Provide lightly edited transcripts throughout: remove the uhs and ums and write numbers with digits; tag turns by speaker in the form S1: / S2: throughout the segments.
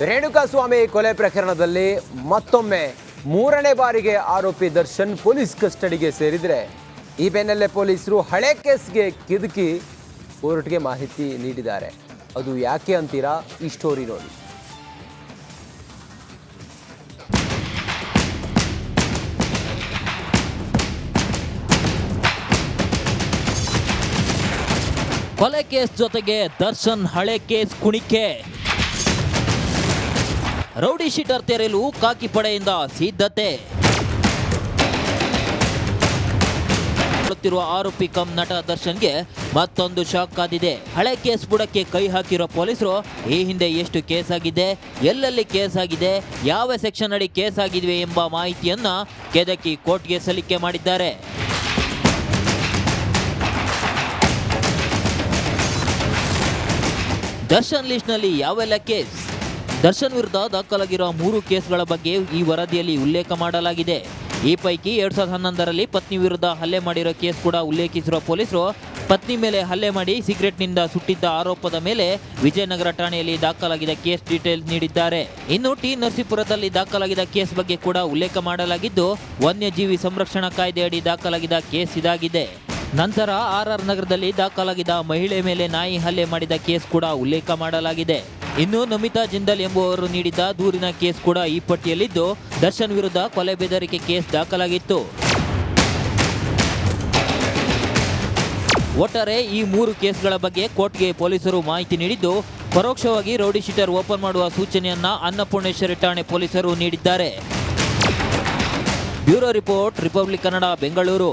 S1: ರೇಣುಕಾಸ್ವಾಮಿ ಕೊಲೆ ಪ್ರಕರಣದಲ್ಲಿ ಮತ್ತೊಮ್ಮೆ ಮೂರನೇ ಬಾರಿಗೆ ಆರೋಪಿ ದರ್ಶನ್ ಪೊಲೀಸ್ ಕಸ್ಟಡಿಗೆ ಸೇರಿದರೆ ಈ ಬೆನ್ನಲ್ಲೇ ಪೊಲೀಸರು ಹಳೆ ಕೇಸ್ಗೆ ಕಿದುಕಿ ಕೋರ್ಟ್ಗೆ ಮಾಹಿತಿ ನೀಡಿದ್ದಾರೆ. ಅದು ಯಾಕೆ ಅಂತೀರಾ? ಈ ಸ್ಟೋರಿ ನೋಡಿ.
S2: ಕೊಲೆ ಕೇಸ್ ಜೊತೆಗೆ ದರ್ಶನ್ ಹಳೆ ಕೇಸ್ ಕುಣಿಕೆ. ರೌಡಿ ಶೀಟರ್ ತೆರೆಯಲು ಖಾಕಿ ಪಡೆಯಿಂದ ಸಿದ್ಧತೆ. ಆರೋಪಿ ಕಮ್ ನಟ ದರ್ಶನ್ಗೆ ಮತ್ತೊಂದು ಶಾಕ್ ಕಾದಿದೆ. ಹಳೆ ಕೇಸ್ ಬುಡಕ್ಕೆ ಕೈ ಹಾಕಿರೋ ಪೊಲೀಸರು ಈ ಹಿಂದೆ ಎಷ್ಟು ಕೇಸ್ ಆಗಿದೆ, ಎಲ್ಲೆಲ್ಲಿ ಕೇಸ್ ಆಗಿದೆ, ಯಾವ ಸೆಕ್ಷನ್ ಅಡಿ ಕೇಸ್ ಆಗಿವೆ ಎಂಬ ಮಾಹಿತಿಯನ್ನ ಕೆದಕಿ ಕೋರ್ಟ್ಗೆ ಸಲ್ಲಿಕೆ ಮಾಡಿದ್ದಾರೆ. ದರ್ಶನ್ ಲಿಸ್ಟ್ನಲ್ಲಿ ಯಾವೆಲ್ಲ ಕೇಸ್? ದರ್ಶನ್ ವಿರುದ್ಧ ದಾಖಲಾಗಿರುವ 3 ಕೇಸ್ಗಳ ಬಗ್ಗೆ ಈ ವರದಿಯಲ್ಲಿ ಉಲ್ಲೇಖ ಮಾಡಲಾಗಿದೆ. ಈ ಪೈಕಿ 2011ರಲ್ಲಿ ಪತ್ನಿ ವಿರುದ್ಧ ಹಲ್ಲೆ ಮಾಡಿರೋ ಕೇಸ್ ಕೂಡ ಉಲ್ಲೇಖಿಸಿರುವ ಪೊಲೀಸರು ಪತ್ನಿ ಮೇಲೆ ಹಲ್ಲೆ ಮಾಡಿ ಸಿಗರೆಟ್ನಿಂದ ಸುಟ್ಟಿದ್ದ ಆರೋಪದ ಮೇಲೆ ವಿಜಯನಗರ ಠಾಣೆಯಲ್ಲಿ ದಾಖಲಾಗಿದ್ದ ಕೇಸ್ ಡೀಟೇಲ್ಸ್ ನೀಡಿದ್ದಾರೆ. ಇನ್ನು ಟಿ ನರಸೀಪುರದಲ್ಲಿ ದಾಖಲಾಗಿದ್ದ ಕೇಸ್ ಬಗ್ಗೆ ಕೂಡ ಉಲ್ಲೇಖ ಮಾಡಲಾಗಿದ್ದು, ವನ್ಯಜೀವಿ ಸಂರಕ್ಷಣಾ ಕಾಯ್ದೆ ಅಡಿ ದಾಖಲಾಗಿದ್ದ ಕೇಸ್ ಇದಾಗಿದೆ. ನಂತರ RR ನಗರದಲ್ಲಿ ದಾಖಲಾಗಿದ್ದ ಮಹಿಳೆ ಮೇಲೆ ನಾಯಿ ಹಲ್ಲೆ ಮಾಡಿದ ಕೇಸ್ ಕೂಡ ಉಲ್ಲೇಖ ಮಾಡಲಾಗಿದೆ. ಇನ್ನು ನಮಿತಾ ಜಿಂದಾಲ್ ಎಂಬುವರು ನೀಡಿದ್ದ ದೂರಿನ ಕೇಸ್ ಕೂಡ ಈ ಪಟ್ಟಿಯಲ್ಲಿದ್ದು, ದರ್ಶನ್ ವಿರುದ್ಧ ಕೊಲೆ ಬೆದರಿಕೆ ಕೇಸ್ ದಾಖಲಾಗಿತ್ತು. ಒಟ್ಟಾರೆ ಈ 3 ಕೇಸ್ಗಳ ಬಗ್ಗೆ ಕೋರ್ಟ್ಗೆ ಪೊಲೀಸರು ಮಾಹಿತಿ ನೀಡಿದ್ದು, ಪರೋಕ್ಷವಾಗಿ ರೌಡಿ ಶೀಟರ್ ಓಪನ್ ಮಾಡುವ ಸೂಚನೆಯನ್ನ ಅನ್ನಪೂರ್ಣೇಶ್ವರಿ ಠಾಣೆ ಪೊಲೀಸರು ನೀಡಿದ್ದಾರೆ. Bureau report, republic Kannada, Bengaluru.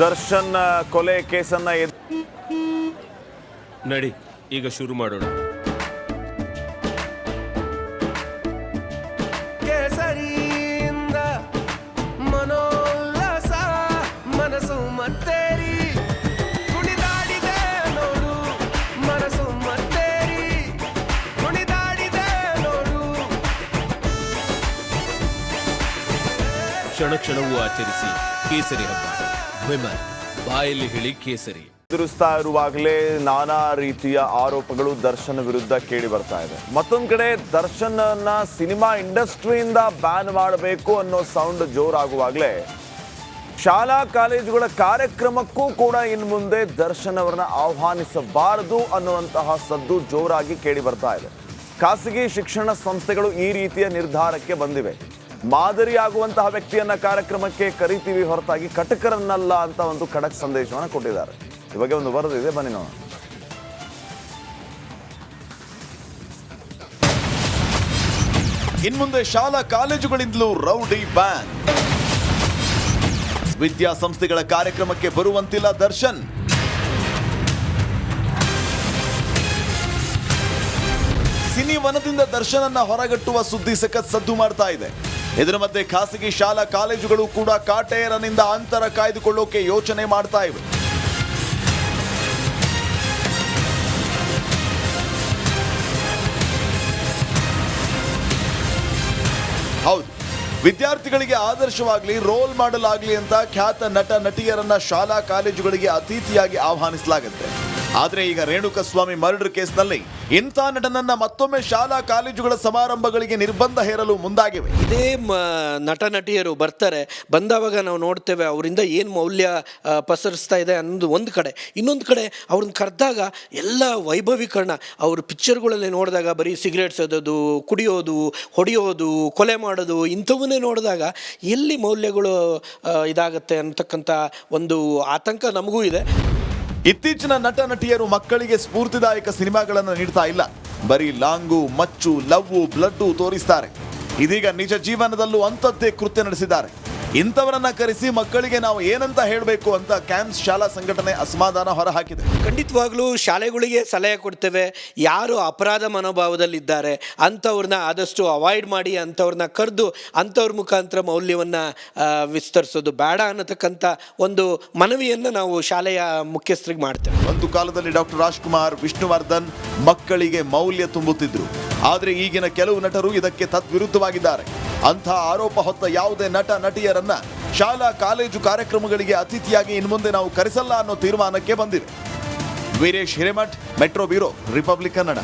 S3: Darshan ಕೊಲೆ ಕೇಸನ್ನ
S4: ನಡಿ ಈಗ ಶುರು ಮಾಡೋಣ.
S5: ಕೇಸರಿಯಿಂದ ಮನೋಲ್ಲಾಸ ಮನಸ್ಸು ಮತ್ತೇರಿ ಕುಣಿದಾಡಿದೆ ನೋಡು, ಮನಸ್ಸು ಮತ್ತೇರಿ ಕುಣಿದಾಡಿದೆ ನೋಡು.
S4: ಕ್ಷಣ ಕ್ಷಣವೂ ಆಚರಿಸಿ ಕೇಸರಿ ಹಬ್ಬ. ವಿಮಲ್ ಬಾಯಲ್ಲಿ ಹೇಳಿ ಕೇಸರಿ.
S3: ಎದುರಿಸ್ತಾ ಇರುವಾಗಲೇ ನಾನಾ ರೀತಿಯ ಆರೋಪಗಳು ದರ್ಶನ್ ವಿರುದ್ಧ ಕೇಳಿ ಬರ್ತಾ ಇದೆ. ಮತ್ತೊಂದು ಕಡೆ ದರ್ಶನ್ ಅನ್ನ ಸಿನಿಮಾ ಇಂಡಸ್ಟ್ರಿಯಿಂದ ಬ್ಯಾನ್ ಮಾಡಬೇಕು ಅನ್ನೋ ಸೌಂಡ್ ಜೋರಾಗುವಾಗಲೇ ಶಾಲಾ ಕಾಲೇಜುಗಳ ಕಾರ್ಯಕ್ರಮಕ್ಕೂ ಕೂಡ ಇನ್ನು ಮುಂದೆ ದರ್ಶನ್ ಅವರನ್ನ ಆಹ್ವಾನಿಸಬಾರದು ಅನ್ನುವಂತಹ ಸದ್ದು ಜೋರಾಗಿ ಕೇಳಿ ಬರ್ತಾ ಇದೆ. ಖಾಸಗಿ ಶಿಕ್ಷಣ ಸಂಸ್ಥೆಗಳು ಈ ರೀತಿಯ ನಿರ್ಧಾರಕ್ಕೆ ಬಂದಿವೆ. ಮಾದರಿಯಾಗುವಂತಹ ವ್ಯಕ್ತಿಯನ್ನ ಕಾರ್ಯಕ್ರಮಕ್ಕೆ ಕರಿತೀವಿ ಹೊರತಾಗಿ ಕಟಕರನ್ನಲ್ಲ ಅಂತ ಒಂದು ಖಡಕ್ ಸಂದೇಶವನ್ನು ಕೊಟ್ಟಿದ್ದಾರೆ. ಈ ಬಗ್ಗೆ ಒಂದು ವರದಿದೆ, ಬನ್ನಿ ನೋಡೋಣ.
S6: ಇನ್ಮುಂದೆ ಶಾಲಾ ಕಾಲೇಜುಗಳಿಂದಲೂ ರೌಡಿ ಬ್ಯಾನ್. ವಿದ್ಯಾಸಂಸ್ಥೆಗಳ ಕಾರ್ಯಕ್ರಮಕ್ಕೆ ಬರುವಂತಿಲ್ಲ ದರ್ಶನ್. ಸಿನಿವನದಿಂದ ದರ್ಶನನ್ನ ಹೊರಗಟ್ಟುವ ಸುದ್ದಿ ಸಖತ್ ಸದ್ದು ಮಾಡ್ತಾ ಇದೆ. ಇದರ ಮಧ್ಯೆ ಖಾಸಗಿ ಶಾಲಾ ಕಾಲೇಜುಗಳು ಕೂಡ ಕಾಟೇರನಿಂದ ಅಂತರ ಕಾಯ್ದುಕೊಳ್ಳೋಕೆ ಯೋಚನೆ ಮಾಡ್ತಾ ಇವೆ. ಹೌದು, ವಿದ್ಯಾರ್ಥಿಗಳಿಗೆ ಆದರ್ಶವಾಗಲಿ, ರೋಲ್ ಮಾಡೆಲ್ ಆಗಲಿ ಅಂತ ಖ್ಯಾತ ನಟ ನಟಿಯರನ್ನ ಶಾಲಾ ಕಾಲೇಜುಗಳಿಗೆ ಅತಿಥಿಯಾಗಿ ಆಹ್ವಾನಿಸಲಾಗುತ್ತೆ. ಆದರೆ ಈಗ ರೇಣುಕಾಸ್ವಾಮಿ ಮರ್ಡರ್ ಕೇಸ್ನಲ್ಲಿ ಇಂಥ ನಟನನ್ನ ಮತ್ತೊಮ್ಮೆ ಶಾಲಾ ಕಾಲೇಜುಗಳ ಸಮಾರಂಭಗಳಿಗೆ ನಿರ್ಬಂಧ ಹೇರಲು ಮುಂದಾಗಿವೆ.
S7: ಇದೇ ನಟ ನಟಿಯರು ಬರ್ತಾರೆ, ಬಂದವಾಗ ನಾವು ನೋಡ್ತೇವೆ ಅವರಿಂದ ಏನು ಮೌಲ್ಯ ಪಸರಿಸ್ತಾ ಇದೆ ಅನ್ನೋದು ಒಂದು ಕಡೆ. ಇನ್ನೊಂದು ಕಡೆ ಅವ್ರನ್ನ ಕರೆದಾಗ ಎಲ್ಲ ವೈಭವೀಕರಣ, ಅವರು ಪಿಕ್ಚರ್ಗಳಲ್ಲಿ ನೋಡಿದಾಗ ಬರೀ ಸಿಗರೇಟ್ ಸೇದೋದು, ಕುಡಿಯೋದು, ಹೊಡೆಯೋದು, ಕೊಲೆ ಮಾಡೋದು ಇಂಥವನ್ನೇ ನೋಡಿದಾಗ ಎಲ್ಲಿ ಮೌಲ್ಯಗಳು ಇದಾಗುತ್ತೆ ಅಂತಕ್ಕಂಥ ಒಂದು ಆತಂಕ ನಮಗೂ ಇದೆ.
S6: ಇತ್ತೀಚಿನ ನಟ ನಟಿಯರು ಮಕ್ಕಳಿಗೆ ಸ್ಫೂರ್ತಿದಾಯಕ ಸಿನಿಮಾಗಳನ್ನು ನೀಡ್ತಾ ಇಲ್ಲ, ಬರೀ ಲಾಂಗು, ಮಚ್ಚು, ಲವ್ವು, ಬ್ಲಡ್ಡು ತೋರಿಸ್ತಾರೆ. ಇದೀಗ ನಿಜ ಜೀವನದಲ್ಲೂ ಅಂಥದ್ದೇ ಕೃತ್ಯ ನಡೆಸಿದ್ದಾರೆ. ಇಂಥವರನ್ನ ಕರೆಸಿ ಮಕ್ಕಳಿಗೆ ನಾವು ಏನಂತ ಹೇಳಬೇಕು ಅಂತ ಕ್ಯಾಂಪ್ಸ್ ಶಾಲಾ ಸಂಘಟನೆ ಅಸಮಾಧಾನ ಹೊರಹಾಕಿದೆ.
S7: ಖಂಡಿತವಾಗ್ಲೂ ಶಾಲೆಗಳಿಗೆ ಸಲಹೆ ಕೊಡ್ತೇವೆ, ಯಾರು ಅಪರಾಧ ಮನೋಭಾವದಲ್ಲಿದ್ದಾರೆ ಅಂಥವ್ರನ್ನ ಆದಷ್ಟು ಅವಾಯ್ಡ್ ಮಾಡಿ, ಅಂಥವ್ರನ್ನ ಕರೆದು ಅಂಥವ್ರ ಮುಖಾಂತರ ಮೌಲ್ಯವನ್ನು ವಿಸ್ತರಿಸೋದು ಬೇಡ ಅನ್ನತಕ್ಕಂಥ ಒಂದು ಮನವಿಯನ್ನು ನಾವು ಶಾಲೆಯ ಮುಖ್ಯಸ್ಥರಿಗೆ ಮಾಡ್ತೇವೆ.
S6: ಒಂದು ಕಾಲದಲ್ಲಿ ಡಾಕ್ಟರ್ ರಾಜ್ಕುಮಾರ್, ವಿಷ್ಣುವರ್ಧನ್ ಮಕ್ಕಳಿಗೆ ಮೌಲ್ಯ ತುಂಬುತ್ತಿದ್ರು. ಆದರೆ ಈಗಿನ ಕೆಲವು ನಟರು ಇದಕ್ಕೆ ತದ್ವಿರುದ್ಧವಾಗಿದ್ದಾರೆ. ಅಂಥ ಆರೋಪ ಹೊತ್ತ ಯಾವುದೇ ನಟ ನಟಿಯರನ್ನ ಶಾಲಾ ಕಾಲೇಜು ಕಾರ್ಯಕ್ರಮಗಳಿಗೆ ಅತಿಥಿಯಾಗಿ ಇನ್ಮುಂದೆ ನಾವು ಕರೆಸಲ್ಲ ಅನ್ನೋ ತೀರ್ಮಾನಕ್ಕೆ ಬಂದಿದೆ. Veeresh Hiremath, metro bureau, republic Kannada.